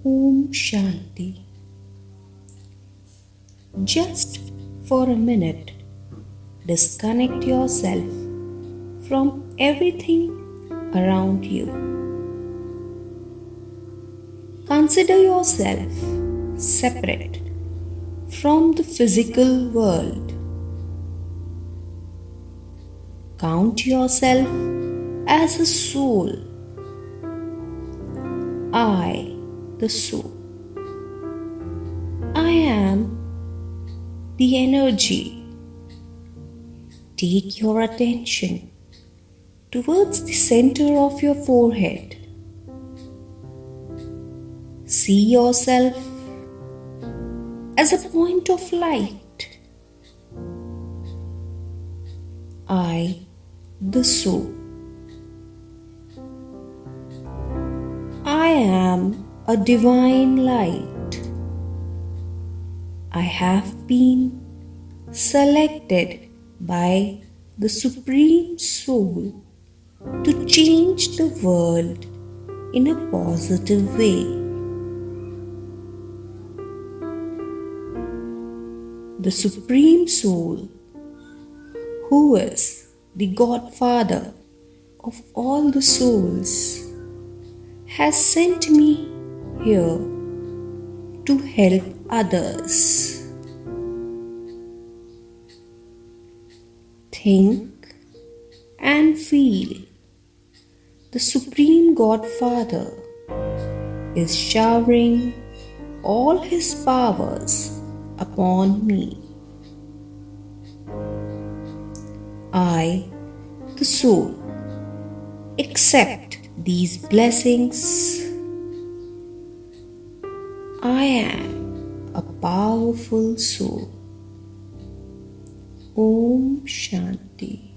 Om Shanti. Just for a minute, disconnect yourself from everything around you. Consider yourself separate from the physical world. Count yourself as a soul. I, the soul. I am the energy. Take your attention towards the center of your forehead. See yourself as a point of light. I, the soul. I am a divine light. I have been selected by the Supreme Soul to change the world in a positive way. The Supreme Soul, who is the Godfather of all the souls, has sent me here to help others. Think and feel. The Supreme Godfather is showering all his powers upon me. I, the soul, accept these blessings. I am a powerful soul. Om Shanti.